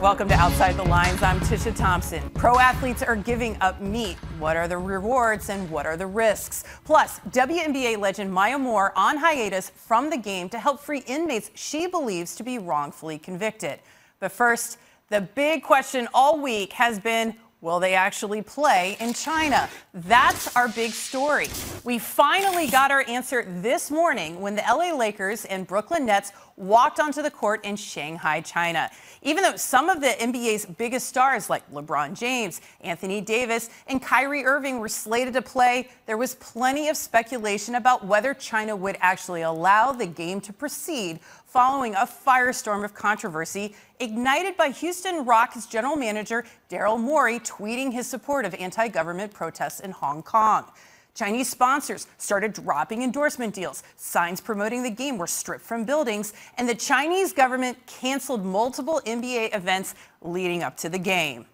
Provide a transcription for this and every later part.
Welcome to Outside the Lines. I'm Tisha Thompson. Pro athletes are giving up meat. What are the rewards and what are the risks? Plus, WNBA legend Maya Moore on hiatus from the game to help free inmates she believes to be wrongfully convicted. But first, the big question all week has been, will they actually play in China? That's our big story. We finally got our answer this morning when the LA Lakers and Brooklyn Nets walked onto the court in Shanghai, China. Even though some of the NBA's biggest stars like LeBron James, Anthony Davis, and Kyrie Irving were slated to play, there was plenty of speculation about whether China would actually allow the game to proceed following a firestorm of controversy ignited by Houston Rockets general manager Daryl Morey tweeting his support of anti-government protests in Hong Kong. Chinese sponsors started dropping endorsement deals. Signs promoting the game were stripped from buildings, and the Chinese government canceled multiple NBA events leading up to the game.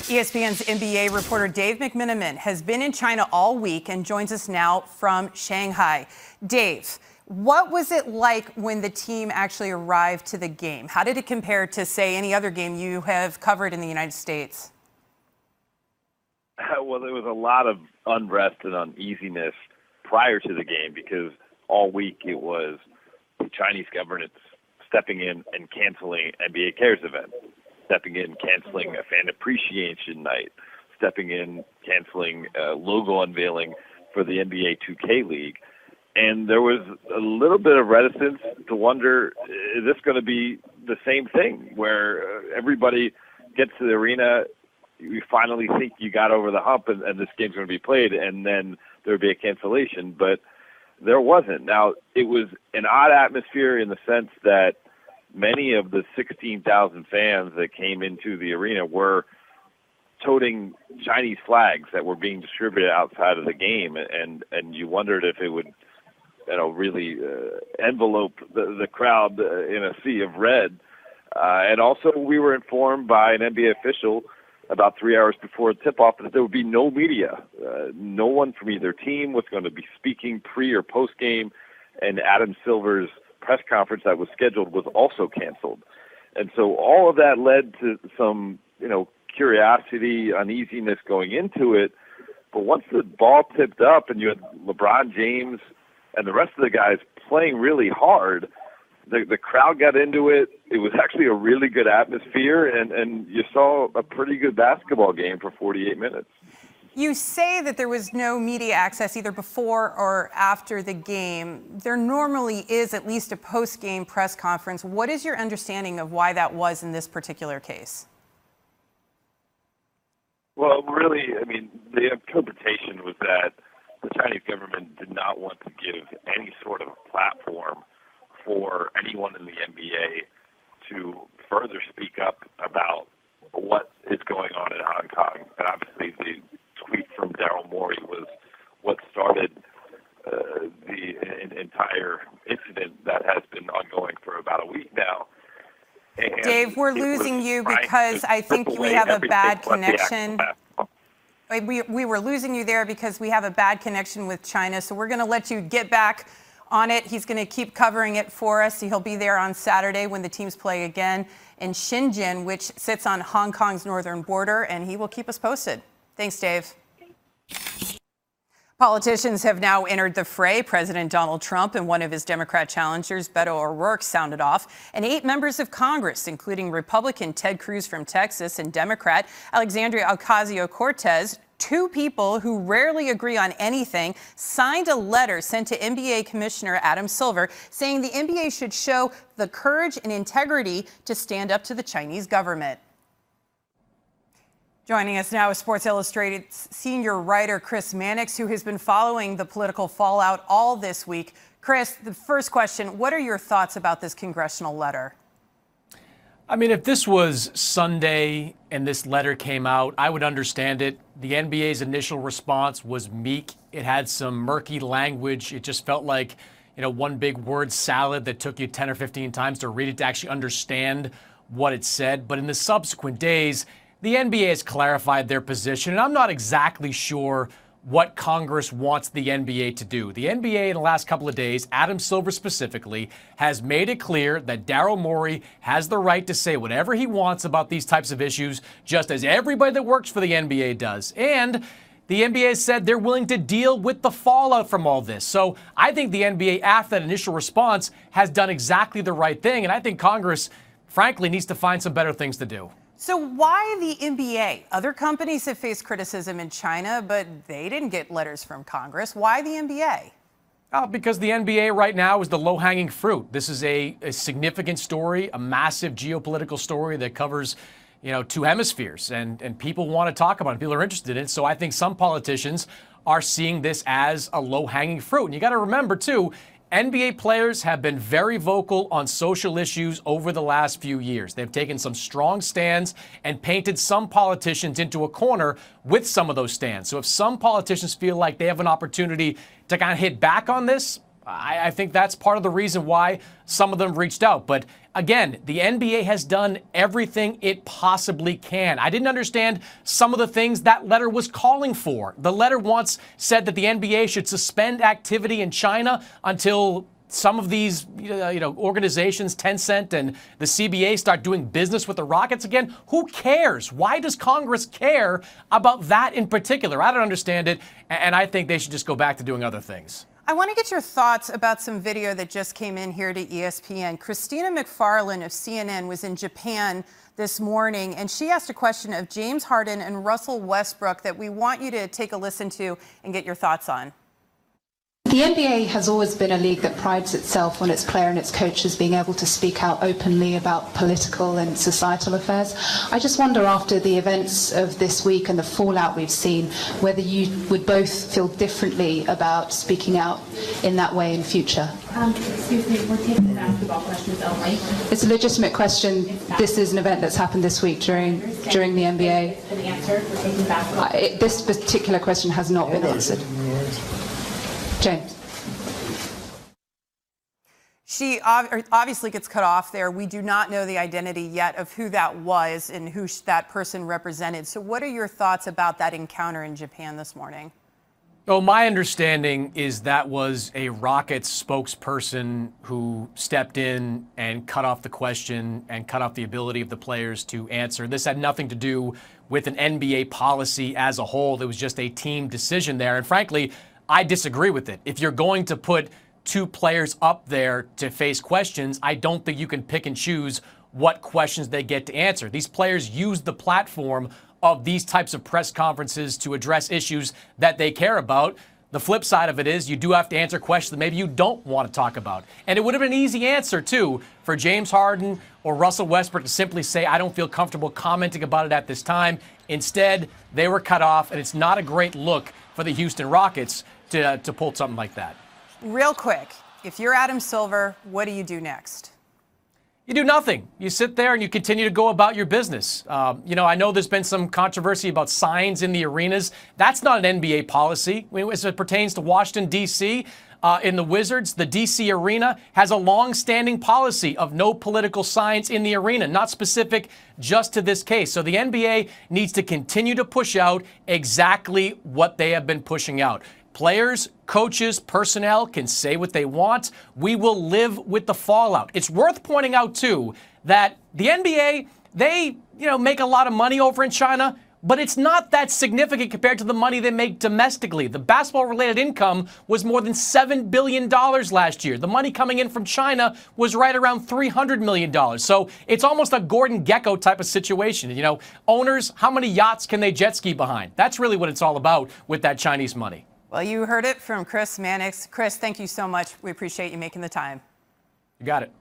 ESPN's NBA reporter Dave McMenamin has been in China all week and joins us now from Shanghai. Dave, what was it like when the team actually arrived to the game? How did it compare to, say, any other game you have covered in the United States? Well, there was a lot of unrest and uneasiness prior to the game because all week it was the Chinese government stepping in and canceling NBA Cares events, stepping in, canceling a fan appreciation night, stepping in, canceling logo unveiling for the NBA 2K League. And there was a little bit of reticence to wonder, is this going to be the same thing where everybody gets to the arena, you finally think you got over the hump and this game's going to be played, and then there would be a cancellation. But there wasn't. Now, it was an odd atmosphere in the sense that many of the 16,000 fans that came into the arena were toting Chinese flags that were being distributed outside of the game, and you wondered if it would really envelope the crowd in a sea of red. And also we were informed by an NBA official about 3 hours before tip-off that there would be no media. No one from either team was going to be speaking pre- or post-game, and Adam Silver's press conference that was scheduled was also canceled. And so all of that led to some, curiosity, uneasiness going into it. But once the ball tipped up and you had LeBron James and the rest of the guys playing really hard, the crowd got into it. It was actually a really good atmosphere, and you saw a pretty good basketball game for 48 minutes. You say that there was no media access either before or after the game. There normally is at least a post-game press conference. What is your understanding of why that was in this particular case? Well, really, the interpretation was that the Chinese government did not want to give any sort of platform for anyone in the NBA to further speak up about what is going on in Hong Kong. And obviously the tweet from Daryl Morey was what started the entire incident that has been ongoing for about a week now. And Dave, we're losing you because I think we have a bad connection. We were losing you there because we have a bad connection with China, so we're going to let you get back on it. He's going to keep covering it for us. He'll be there on Saturday when the teams play again in Shenzhen, which sits on Hong Kong's northern border, and he will keep us posted. Thanks, Dave. Politicians have now entered the fray. President Donald Trump and one of his Democrat challengers, Beto O'Rourke, sounded off. And 8 members of Congress, including Republican Ted Cruz from Texas and Democrat Alexandria Ocasio-Cortez, 2 people who rarely agree on anything, signed a letter sent to NBA Commissioner Adam Silver saying the NBA should show the courage and integrity to stand up to the Chinese government. Joining us now is Sports Illustrated's senior writer Chris Mannix, who has been following the political fallout all this week. Chris, the first question, what are your thoughts about this congressional letter? If this was Sunday and this letter came out, I would understand it. The NBA's initial response was meek. It had some murky language. It just felt like, one big word salad that took you 10 or 15 times to read it to actually understand what it said. But in the subsequent days, the NBA has clarified their position, and I'm not exactly sure what Congress wants the NBA to do. The NBA in the last couple of days, Adam Silver specifically, has made it clear that Daryl Morey has the right to say whatever he wants about these types of issues, just as everybody that works for the NBA does. And the NBA said they're willing to deal with the fallout from all this. So I think the NBA, after that initial response, has done exactly the right thing. And I think Congress, frankly, needs to find some better things to do. So why the NBA? Other companies have faced criticism in China, but they didn't get letters from Congress. Why the NBA? Because the NBA right now is the low-hanging fruit. This is a significant story, a massive geopolitical story that covers two hemispheres, and people want to talk about it. People are interested in it. So I think some politicians are seeing this as a low-hanging fruit. And you got to remember, too, NBA players have been very vocal on social issues over the last few years. They've taken some strong stands and painted some politicians into a corner with some of those stands. So if some politicians feel like they have an opportunity to kind of hit back on this, I think that's part of the reason why some of them reached out. But again, the NBA has done everything it possibly can. I didn't understand some of the things that letter was calling for. The letter once said that the NBA should suspend activity in China until some of these organizations, Tencent and the CBA, start doing business with the Rockets again. Who cares? Why does Congress care about that in particular? I don't understand it, and I think they should just go back to doing other things. I want to get your thoughts about some video that just came in here to ESPN. Christina McFarland of CNN was in Japan this morning, and she asked a question of James Harden and Russell Westbrook that we want you to take a listen to and get your thoughts on. The NBA has always been a league that prides itself on its player and its coaches being able to speak out openly about political and societal affairs. I just wonder, after the events of this week and the fallout we've seen, whether you would both feel differently about speaking out in that way in future. Excuse me, we're taking basketball questions only. It's a legitimate question. This is an event that's happened this week during the NBA. An answer, we're taking basketball. This particular question has not been answered. James. She obviously gets cut off there. We do not know the identity yet of who that was and who that person represented. So what are your thoughts about that encounter in Japan this morning? Oh, my understanding is that was a Rockets spokesperson who stepped in and cut off the question and cut off the ability of the players to answer. This had nothing to do with an NBA policy as a whole. It was just a team decision there. And frankly, I disagree with it. If you're going to put two players up there to face questions, I don't think you can pick and choose what questions they get to answer. These players use the platform of these types of press conferences to address issues that they care about. The flip side of it is you do have to answer questions that maybe you don't want to talk about. And it would have been an easy answer, too, for James Harden or Russell Westbrook to simply say, I don't feel comfortable commenting about it at this time. Instead, they were cut off, and it's not a great look for the Houston Rockets to pull something like that. Real quick, if you're Adam Silver, what do you do next? You do nothing. You sit there and you continue to go about your business. I know there's been some controversy about signs in the arenas. That's not an NBA policy. As it pertains to Washington, D.C., in the Wizards, the D.C. arena has a long-standing policy of no political signs in the arena, not specific just to this case. So the NBA needs to continue to push out exactly what they have been pushing out. Players, coaches, personnel can say what they want. We will live with the fallout. It's worth pointing out, too, that the NBA, they, make a lot of money over in China, but it's not that significant compared to the money they make domestically. The basketball-related income was more than $7 billion last year. The money coming in from China was right around $300 million. So it's almost a Gordon Gekko type of situation. Owners, how many yachts can they jet ski behind? That's really what it's all about with that Chinese money. Well, you heard it from Chris Mannix. Chris, thank you so much. We appreciate you making the time. You got it.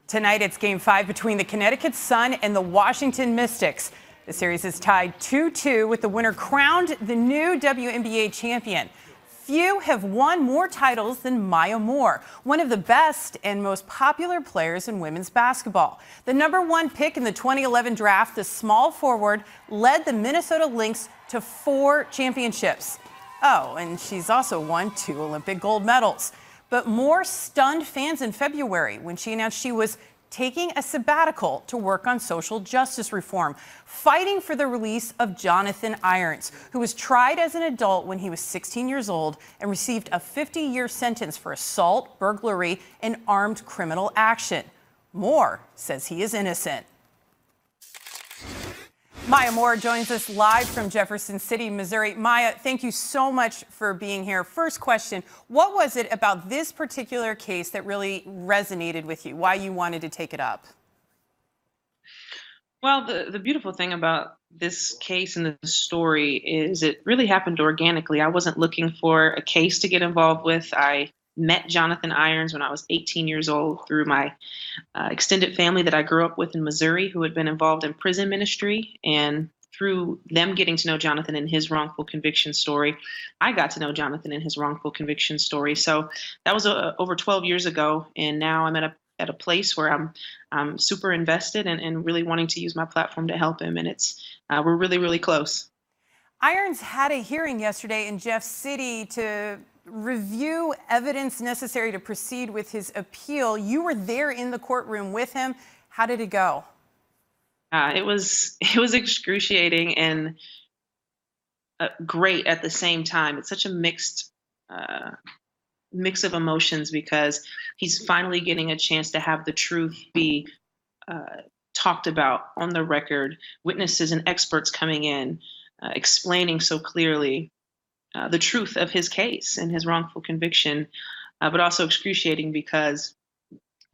Tonight, it's Game 5 between the Connecticut Sun and the Washington Mystics. The series is tied 2-2 with the winner crowned the new WNBA champion. Few have won more titles than Maya Moore, one of the best and most popular players in women's basketball. The #1 pick in the 2011 draft, the small forward led the Minnesota Lynx to 4 championships. Oh, and she's also won 2 Olympic gold medals. But Moore stunned fans in February when she announced she was taking a sabbatical to work on social justice reform, fighting for the release of Jonathan Irons, who was tried as an adult when he was 16 years old and received a 50-year sentence for assault, burglary, and armed criminal action. Moore says he is innocent. Maya Moore joins us live from Jefferson City, Missouri. Maya, thank you so much for being here. First question, what was it about this particular case that really resonated with you? Why you wanted to take it up? Well, the beautiful thing about this case and this story is it really happened organically. I wasn't looking for a case to get involved with. I met Jonathan Irons when I was 18 years old through my extended family that I grew up with in Missouri, who had been involved in prison ministry. And through them getting to know Jonathan and his wrongful conviction story, I got to know Jonathan and his wrongful conviction story. So that was over 12 years ago. And now I'm at a place where I'm super invested and really wanting to use my platform to help him. And we're really, really close. Irons had a hearing yesterday in Jeff City to review evidence necessary to proceed with his appeal. You were there in the courtroom with him. How did it go? It was excruciating and great at the same time. It's such a mix of emotions because he's finally getting a chance to have the truth be talked about on the record. Witnesses and experts coming in, explaining so clearly the truth of his case and his wrongful conviction, but also excruciating because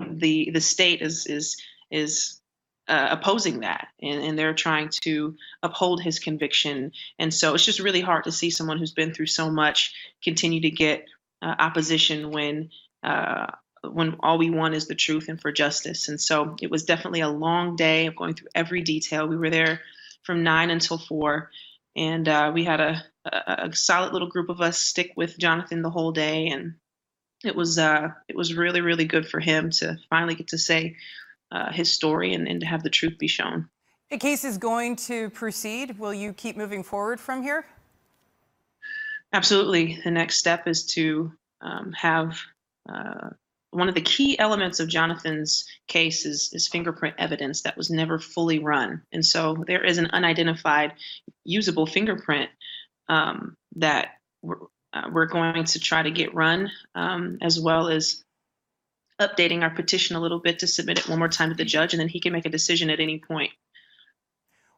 the state is opposing that, and they're trying to uphold his conviction. And so it's just really hard to see someone who's been through so much continue to get opposition when all we want is the truth and for justice. And so it was definitely a long day of going through every detail. We were there from 9 until 4, and we had a solid little group of us stick with Jonathan the whole day, and it was really, really good for him to finally get to say his story and to have the truth be shown. The case is going to proceed. Will you keep moving forward from here? Absolutely. The next step is to have one of the key elements of Jonathan's case is fingerprint evidence that was never fully run. And so there is an unidentified usable fingerprint that we're going to try to get run, as well as updating our petition a little bit to submit it one more time to the judge, and then he can make a decision at any point.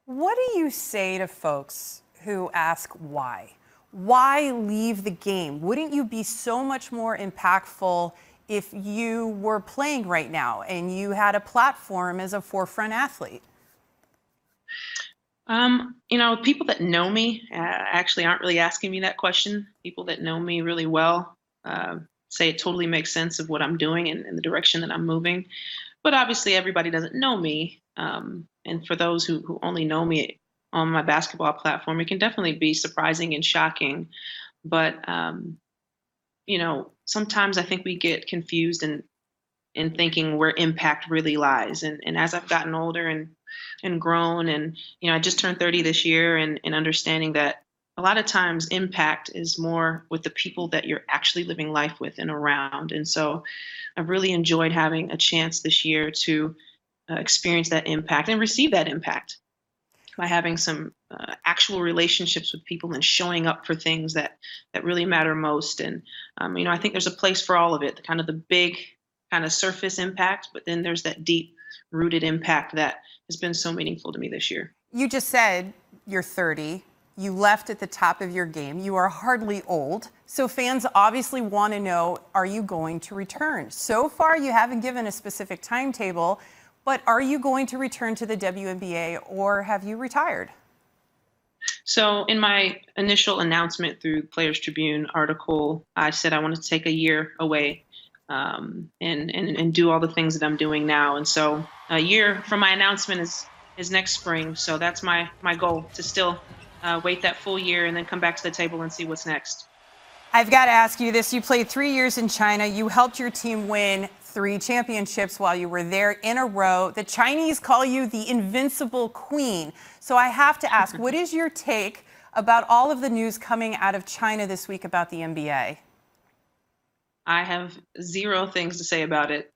What do you say to folks who ask why? Why leave the game? Wouldn't you be so much more impactful if you were playing right now and you had a platform as a forefront athlete? People that know me actually aren't really asking me that question. People that know me really well say it totally makes sense of what I'm doing and the direction that I'm moving. But obviously everybody doesn't know me. And for those who only know me on my basketball platform, it can definitely be surprising and shocking. But, sometimes I think we get confused in thinking where impact really lies. And as I've gotten older and grown, and, I just turned 30 this year, and understanding that a lot of times impact is more with the people that you're actually living life with and around. And so I've really enjoyed having a chance this year to experience that impact and receive that impact by having some actual relationships with people and showing up for things that really matter most. And, I think there's a place for all of it, kind of the big kind of surface impact, but then there's that deep rooted impact that has been so meaningful to me this year. You just said you're 30. You left at the top of your game. You are hardly old. So fans obviously want to know, are you going to return? So far, you haven't given a specific timetable, but are you going to return to the WNBA, or have you retired? So in my initial announcement through Players Tribune article, I said I wanted to take a year away and do all the things that I'm doing now. And so a year from my announcement is next spring. So that's my goal, to still wait that full year and then come back to the table and see what's next. I've got to ask you this. You played 3 years in China. You helped your team win 3 championships while you were there in a row. The Chinese call you the invincible queen. So I have to ask, what is your take about all of the news coming out of China this week about the NBA? I have 0 things to say about it.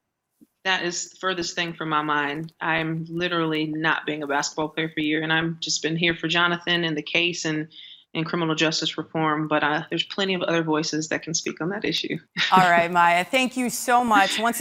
That is the furthest thing from my mind. I'm literally not being a basketball player for a year, and I've just been here for Jonathan and the case and criminal justice reform. But there's plenty of other voices that can speak on that issue. All right, Maya, thank you so much. Once